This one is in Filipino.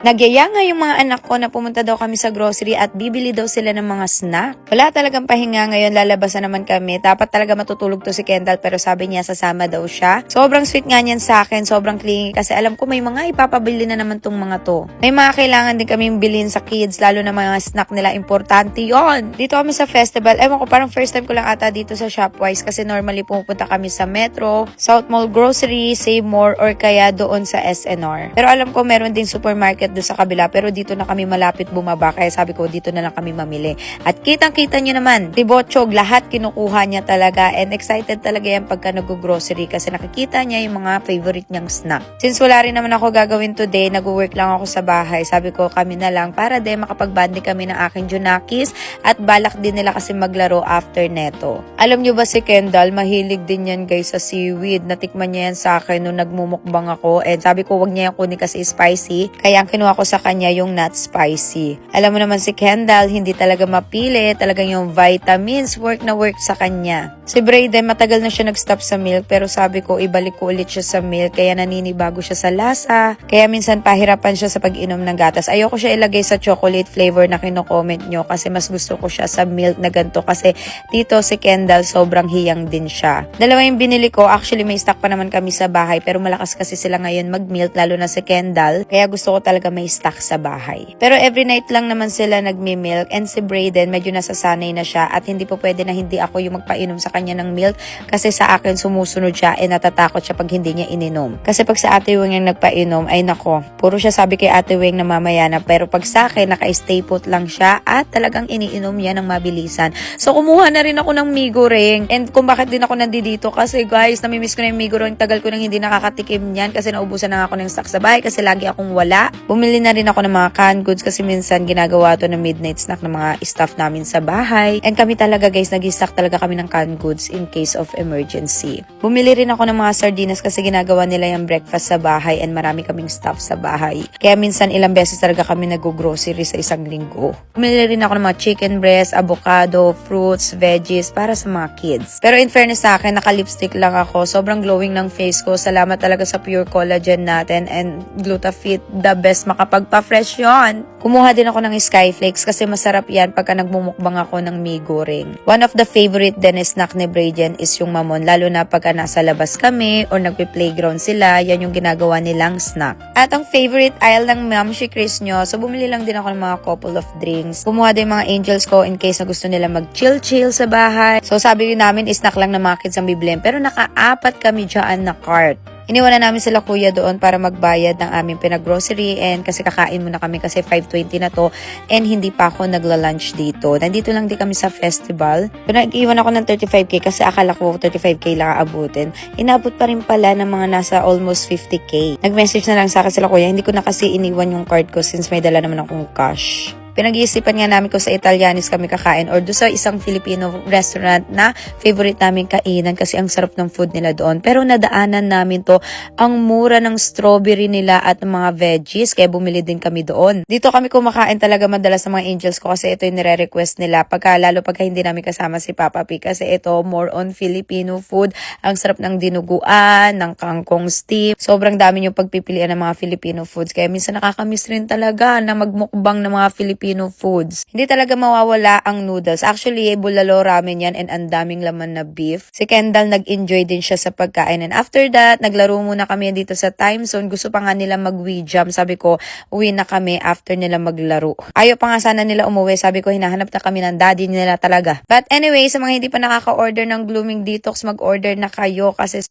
Nagyaya nga yung mga anak ko na pumunta daw kami sa grocery at bibili daw sila ng mga snack. Wala talagang pahinga ngayon, lalabasan naman kami. Dapat talaga matutulog to si Kendall pero sabi niya sasama daw siya. Sobrang sweet nga niyan sa akin, sobrang clingy kasi alam ko may mga ipapabili na naman tong mga to. May mga kailangan din kaming bilhin sa kids, lalo na mga snack nila, importante yon. Dito kami sa festival, ewan ko parang first time ko lang ata dito sa Shopwise kasi normally pupunta kami sa Metro, South Mall Grocery, Save More or kaya doon sa SNR. Pero alam ko meron din supermarket doon sa kabila pero dito na kami malapit bumaba kaya sabi ko dito na lang kami mamili. At kitang-kita nyo naman, tibotsog, lahat kinukuha niya talaga and excited talaga yan pagka nag-grocery kasi nakikita niya yung mga favorite niyang snack. Since wala rin naman ako gagawin today, nag-work lang ako sa bahay. Sabi ko kami na lang para din makapag-bonding kami ng aking Junakis at balak din nila kasi maglaro after neto. Alam nyo ba si Kendall, mahilig din yan guys sa seaweed. Natikman niya yan sa akin nung nagmumukbang ako and sabi ko wag niya yan kunin kasi spicy. Kaya ang kinuha ko sa kanya yung not spicy. Alam mo naman si Kendall, hindi talaga mapili. Talagang yung vitamins, work na work sa kanya. Si Brayden, matagal na siya nag-stop sa milk pero sabi ko ibalik ko ulit siya sa milk kaya naninibago siya sa lasa. Kaya minsan pahirapan siya sa pag-inom ng gatas. Ayoko siya ilagay sa chocolate flavor na kino-comment nyo kasi mas gusto ko siya sa milk na ganito kasi dito si Kendall sobrang hiyang din siya. Dalawa yung binili ko. Actually may stock pa naman kami sa bahay pero malakas kasi sila ngayon mag-milk lalo na si Kendall. Kaya gusto ko talaga may stock sa bahay. Pero every night lang naman sila nagmi-milk and si Brayden medyo nasasanay na siya at hindi po pwede na hindi ako yung magpainom sa kanya ng milk kasi sa akin sumusunod siya and natatakot siya pag hindi niya ininom. Kasi pag sa Ate Weng yung nagpainom ay nako, puro siya sabi kay Ate Weng na mamaya na pero pag sa akin naka-stay put lang siya at talagang iniinom niya ng mabilisan. So kumuha na rin ako ng Migo Ring and kung bakit din ako nandito kasi guys namimiss ko na yung Migo Ring, tagal ko nang hindi nakakatikim niyan kasi naubusan na ako ng stock sa bahay kasi lagi akong wala. Bumili na rin ako ng mga canned goods kasi minsan ginagawa to ng midnight snack ng mga staff namin sa bahay. And kami talaga guys, nag-stock talaga kami ng canned goods in case of emergency. Bumili rin ako ng mga sardinas kasi ginagawa nila yung breakfast sa bahay and marami kaming staff sa bahay. Kaya minsan ilang beses talaga kami nag-grocery sa isang linggo. Bumili rin ako ng mga chicken breast, avocado, fruits, veggies para sa mga kids. Pero in fairness sa akin, naka-lipstick lang ako. Sobrang glowing ng face ko. Salamat talaga sa pure collagen natin and Glutafit, the best makapagpa-fresh yon. Kumuha din ako ng Skyflakes kasi masarap yan pagka nagmumukbang ako ng Migo Ring. One of the favorite din snack ni Brayden is yung mamon, lalo na pagka nasa labas kami or nagpe-playground sila, yan yung ginagawa nilang snack. At ang favorite aisle ng Mamshi Chris nyo, so bumili lang din ako ng mga couple of drinks. Kumuha din mga angels ko in case na gusto nila mag-chill-chill sa bahay. So sabi namin snack lang ng mga kids ang bibilin, pero naka-apat kami dyan na cart. Iniwan na namin sila kuya doon para magbayad ng aming pinag-grocery and kasi kakain muna kami kasi 5:20 na to and hindi pa ako nagla-lunch dito. Nandito lang din kami sa festival. So, nag-iwan ako ng 35k kasi akala ko 35k lang aabutin. Inabot pa rin pala ng mga nasa almost 50k. Nag-message na lang sa akin sila kuya, hindi ko na kasi iniwan yung card ko since may dala naman akong cash. Pinag-iisipan nga namin kung sa Italianis kami kakain or doon sa isang Filipino restaurant na favorite namin kainan kasi ang sarap ng food nila doon. Pero nadaanan namin to, ang mura ng strawberry nila at ng mga veggies kaya bumili din kami doon. Dito kami kumakain talaga madalas sa mga angels ko kasi ito yung nire-request nila lalo pagka hindi namin kasama si Papa P kasi ito more on Filipino food. Ang sarap ng dinuguan, ng kangkong steam. Sobrang dami yung pagpipilian ng mga Filipino foods kaya minsan nakakamiss rin talaga na magmukbang ng mga Filipino foods. Hindi talaga mawawala ang noodles. Actually, bulalo ramen yan and ang daming laman na beef. Si Kendall nag-enjoy din siya sa pagkain and after that, naglaro muna kami dito sa time zone. Gusto pa nga nila mag-wee jump. Sabi ko, uwi na kami after nila maglaro. Ayaw pa nga sana nila umuwi. Sabi ko, hinahanap na kami ng daddy nila talaga. But anyway, sa mga hindi pa nakaka-order ng Blooming Detox, mag-order na kayo kasi